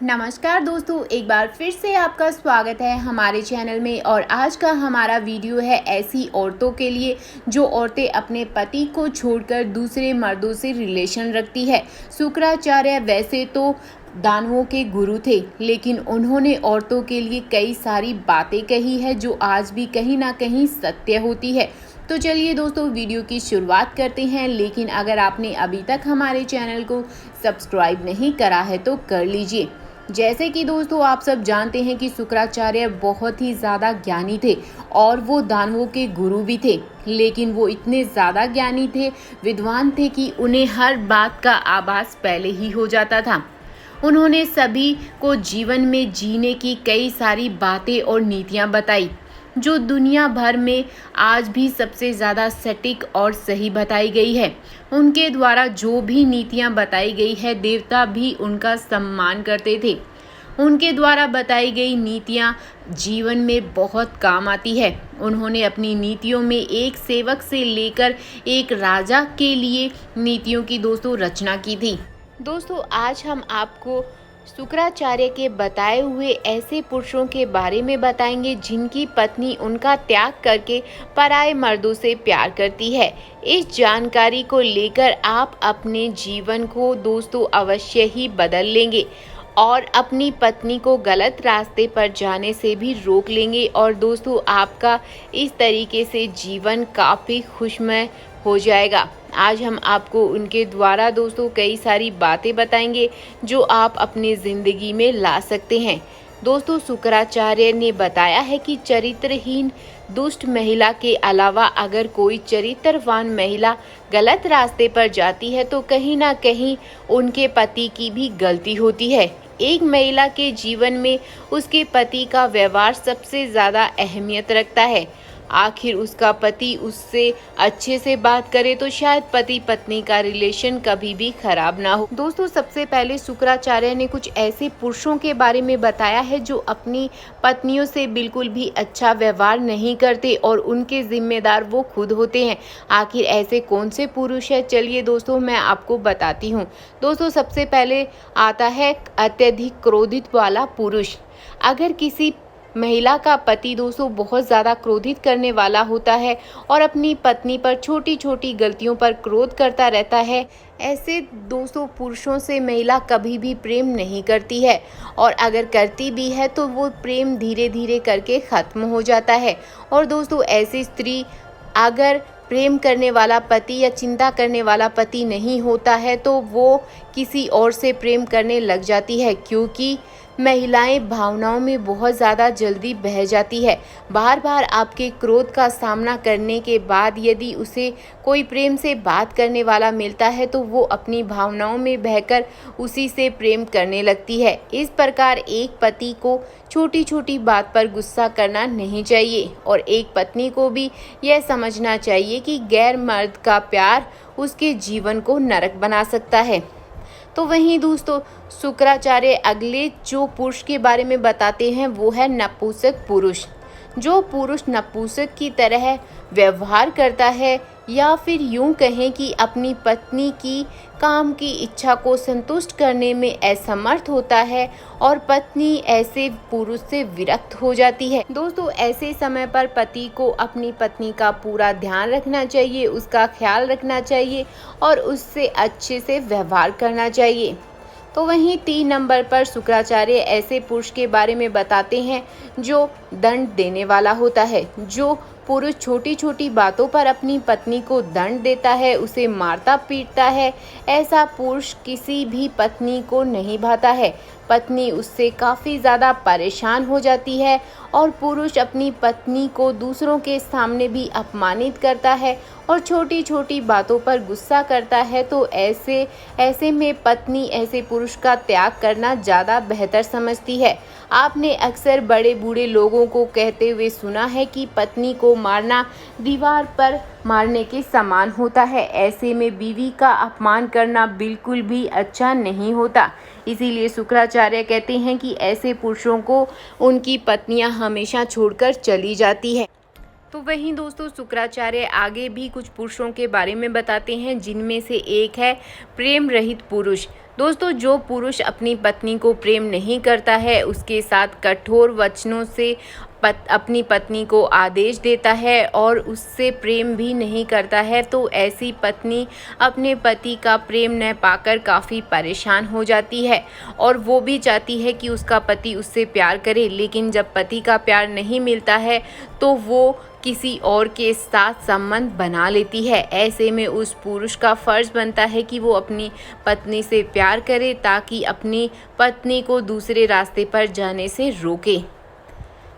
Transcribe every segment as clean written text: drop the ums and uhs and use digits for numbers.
नमस्कार दोस्तों, एक बार फिर से आपका स्वागत है हमारे चैनल में। और आज का हमारा वीडियो है ऐसी औरतों के लिए जो औरतें अपने पति को छोड़कर दूसरे मर्दों से रिलेशन रखती है। शुक्राचार्य वैसे तो दानवों के गुरु थे, लेकिन उन्होंने औरतों के लिए कई सारी बातें कही है जो आज भी कहीं ना कहीं सत्य होती है। तो चलिए दोस्तों, वीडियो की शुरुआत करते हैं। लेकिन अगर आपने अभी तक हमारे चैनल को सब्सक्राइब नहीं करा है तो कर लीजिए। जैसे कि दोस्तों आप सब जानते हैं कि शुक्राचार्य बहुत ही ज़्यादा ज्ञानी थे और वो दानवों के गुरु भी थे। लेकिन वो इतने ज़्यादा ज्ञानी थे, विद्वान थे कि उन्हें हर बात का आभास पहले ही हो जाता था। उन्होंने सभी को जीवन में जीने की कई सारी बातें और नीतियाँ बताई जो दुनिया भर में आज भी सबसे ज़्यादा सटीक और सही बताई गई है। उनके द्वारा जो भी नीतियाँ बताई गई है, देवता भी उनका सम्मान करते थे। उनके द्वारा बताई गई नीतियाँ जीवन में बहुत काम आती है। उन्होंने अपनी नीतियों में एक सेवक से लेकर एक राजा के लिए नीतियों की दोस्तों रचना की थी। दोस्तों आज हम आपको शुक्राचार्य के बताए हुए ऐसे पुरुषों के बारे में बताएंगे जिनकी पत्नी उनका त्याग करके पराये मर्दों से प्यार करती है। इस जानकारी को लेकर आप अपने जीवन को दोस्तों अवश्य ही बदल लेंगे और अपनी पत्नी को गलत रास्ते पर जाने से भी रोक लेंगे। और दोस्तों आपका इस तरीके से जीवन काफ़ी खुशमय हो जाएगा। आज हम आपको उनके द्वारा दोस्तों कई सारी बातें बताएंगे जो आप अपनी ज़िंदगी में ला सकते हैं। दोस्तों शुक्राचार्य ने बताया है कि चरित्रहीन दुष्ट महिला के अलावा अगर कोई चरित्रवान महिला गलत रास्ते पर जाती है तो कहीं ना कहीं उनके पति की भी गलती होती है। एक महिला के जीवन में उसके पति का व्यवहार सबसे ज़्यादा अहमियत रखता है। आखिर उसका पति उससे अच्छे से बात करे तो शायद पति पत्नी का रिलेशन कभी भी खराब ना हो। दोस्तों सबसे पहले शुक्राचार्य ने कुछ ऐसे पुरुषों के बारे में बताया है जो अपनी पत्नियों से बिल्कुल भी अच्छा व्यवहार नहीं करते और उनके जिम्मेदार वो खुद होते हैं। आखिर ऐसे कौन से पुरुष है, चलिए दोस्तों मैं आपको बताती हूँ। दोस्तों सबसे पहले आता है अत्यधिक क्रोधित वाला पुरुष। अगर किसी महिला का पति दोस्तों बहुत ज़्यादा क्रोधित करने वाला होता है और अपनी पत्नी पर छोटी छोटी गलतियों पर क्रोध करता रहता है, ऐसे दोस्तों पुरुषों से महिला कभी भी प्रेम नहीं करती है। और अगर करती भी है तो वो प्रेम धीरे धीरे करके ख़त्म हो जाता है। और दोस्तों ऐसी स्त्री अगर प्रेम करने वाला पति या चिंता करने वाला पति नहीं होता है तो वो किसी और से प्रेम करने लग जाती है, क्योंकि महिलाएं भावनाओं में बहुत ज़्यादा जल्दी बह जाती है। बार बार आपके क्रोध का सामना करने के बाद यदि उसे कोई प्रेम से बात करने वाला मिलता है तो वो अपनी भावनाओं में बहकर उसी से प्रेम करने लगती है। इस प्रकार एक पति को छोटी छोटी बात पर गुस्सा करना नहीं चाहिए और एक पत्नी को भी यह समझना चाहिए कि गैर मर्द का प्यार उसके जीवन को नरक बना सकता है। तो वहीं दोस्तों शुक्राचार्य अगले जो पुरुष के बारे में बताते हैं वो है नपुंसक पुरुष। जो पुरुष नपुंसक की तरह व्यवहार करता है या फिर यूं कहें कि अपनी पत्नी की काम की इच्छा को संतुष्ट करने में असमर्थ होता है और पत्नी ऐसे पुरुष से विरक्त हो जाती है। दोस्तों ऐसे समय पर पति को अपनी पत्नी का पूरा ध्यान रखना चाहिए, उसका ख्याल रखना चाहिए और उससे अच्छे से व्यवहार करना चाहिए। तो वहीं 3 नंबर पर शुक्राचार्य ऐसे पुरुष के बारे में बताते हैं जो दंड देने वाला होता है। जो पुरुष छोटी छोटी बातों पर अपनी पत्नी को दंड देता है, उसे मारता पीटता है, ऐसा पुरुष किसी भी पत्नी को नहीं भाता है। पत्नी उससे काफ़ी ज़्यादा परेशान हो जाती है और पुरुष अपनी पत्नी को दूसरों के सामने भी अपमानित करता है और छोटी छोटी बातों पर गुस्सा करता है। तो ऐसे में पत्नी ऐसे पुरुष का त्याग करना ज़्यादा बेहतर समझती है। आपने अक्सर बड़े बूढ़े लोगों को कहते हुए सुना है कि पत्नी को मारना दीवार पर मारने के समान होता है। ऐसे में बीवी का अपमान करना बिल्कुल भी अच्छा नहीं होता। इसीलिए शुक्राचार्य कहते हैं कि ऐसे पुरुषों को उनकी पत्नियां हमेशा छोड़कर चली जाती है। तो वहीं दोस्तों शुक्राचार्य आगे भी कुछ पुरुषों के बारे में बताते हैं जिनमें से एक है प्रेम रहित पुरुष। दोस्तों, जो पुरुष अपनी पत्नी को प्रेम नहीं करता है, उसके साथ कठोर वचनों से अपनी पत्नी को आदेश देता है और उससे प्रेम भी नहीं करता है, तो ऐसी पत्नी अपने पति का प्रेम न पाकर काफ़ी परेशान हो जाती है और वो भी चाहती है कि उसका पति उससे प्यार करे। लेकिन जब पति का प्यार नहीं मिलता है तो वो किसी और के साथ संबंध बना लेती है। ऐसे में उस पुरुष का फ़र्ज़ बनता है कि वो अपनी पत्नी से प्यार करे ताकि अपनी पत्नी को दूसरे रास्ते पर जाने से रोके।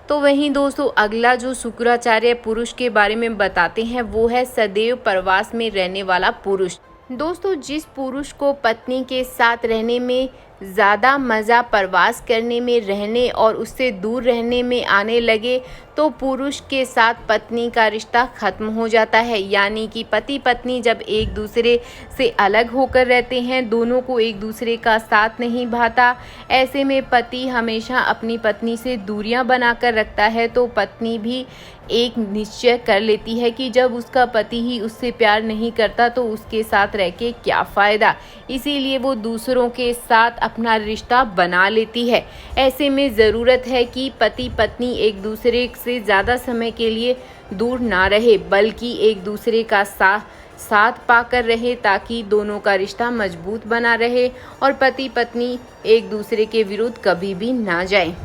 तो वहीं दोस्तों, अगला जो शुक्राचार्य पुरुष के बारे में बताते हैं वो है सदैव प्रवास में रहने वाला पुरुष। दोस्तों, जिस पुरुष को पत्नी के साथ रहने में ज़्यादा मज़ा प्रवास करने में, रहने और उससे दूर रहने में आने लगे तो पुरुष के साथ पत्नी का रिश्ता ख़त्म हो जाता है। यानी कि पति पत्नी जब एक दूसरे से अलग होकर रहते हैं, दोनों को एक दूसरे का साथ नहीं भाता। ऐसे में पति हमेशा अपनी पत्नी से दूरियां बनाकर रखता है, तो पत्नी भी एक निश्चय कर लेती है कि जब उसका पति ही उससे प्यार नहीं करता तो उसके साथ रह के क्या फ़ायदा। इसीलिए वो दूसरों के साथ अपना रिश्ता बना लेती है। ऐसे में ज़रूरत है कि पति पत्नी एक दूसरे से ज़्यादा समय के लिए दूर ना रहे, बल्कि एक दूसरे का साथ पाकर रहे ताकि दोनों का रिश्ता मजबूत बना रहे और पति पत्नी एक दूसरे के विरुद्ध कभी भी ना जाए।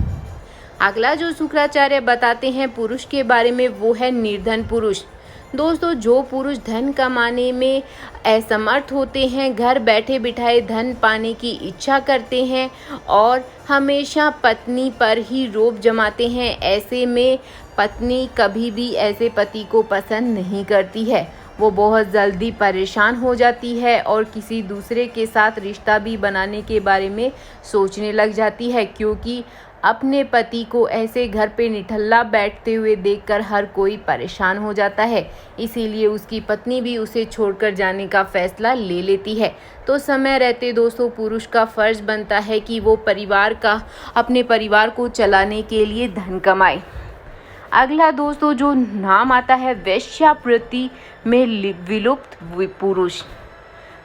अगला जो शुक्राचार्य बताते हैं पुरुष के बारे में वो है निर्धन पुरुष। दोस्तों, जो पुरुष धन कमाने में असमर्थ होते हैं, घर बैठे बिठाए धन पाने की इच्छा करते हैं और हमेशा पत्नी पर ही रौब जमाते हैं, ऐसे में पत्नी कभी भी ऐसे पति को पसंद नहीं करती है। वो बहुत जल्दी परेशान हो जाती है और किसी दूसरे के साथ रिश्ता भी बनाने के बारे में सोचने लग जाती है, क्योंकि अपने पति को ऐसे घर पे निठल्ला बैठते हुए देखकर हर कोई परेशान हो जाता है। इसीलिए उसकी पत्नी भी उसे छोड़कर जाने का फैसला ले लेती है। तो समय रहते दोस्तों, पुरुष का फ़र्ज़ बनता है कि वो अपने परिवार को चलाने के लिए धन कमाए। अगला दोस्तों जो नाम आता है वेश्यावृत्ति में विलुप्त पुरुष।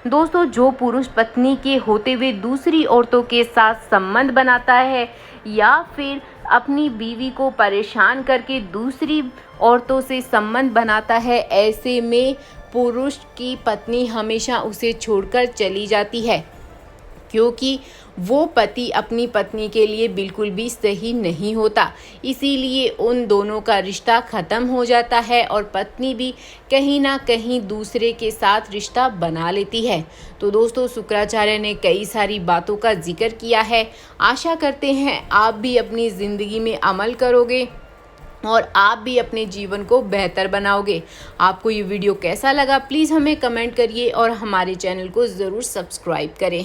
दोस्तों, जो पुरुष पत्नी के होते हुए दूसरी औरतों के साथ संबंध बनाता है या फिर अपनी बीवी को परेशान करके दूसरी औरतों से संबंध बनाता है, ऐसे में पुरुष की पत्नी हमेशा उसे छोड़कर चली जाती है, क्योंकि वो पति अपनी पत्नी के लिए बिल्कुल भी सही नहीं होता। इसीलिए उन दोनों का रिश्ता ख़त्म हो जाता है और पत्नी भी कहीं ना कहीं दूसरे के साथ रिश्ता बना लेती है। तो दोस्तों, शुक्राचार्य ने कई सारी बातों का जिक्र किया है। आशा करते हैं आप भी अपनी ज़िंदगी में अमल करोगे और आप भी अपने जीवन को बेहतर बनाओगे। आपको ये वीडियो कैसा लगा प्लीज़ हमें कमेंट करिए और हमारे चैनल को ज़रूर सब्सक्राइब करें।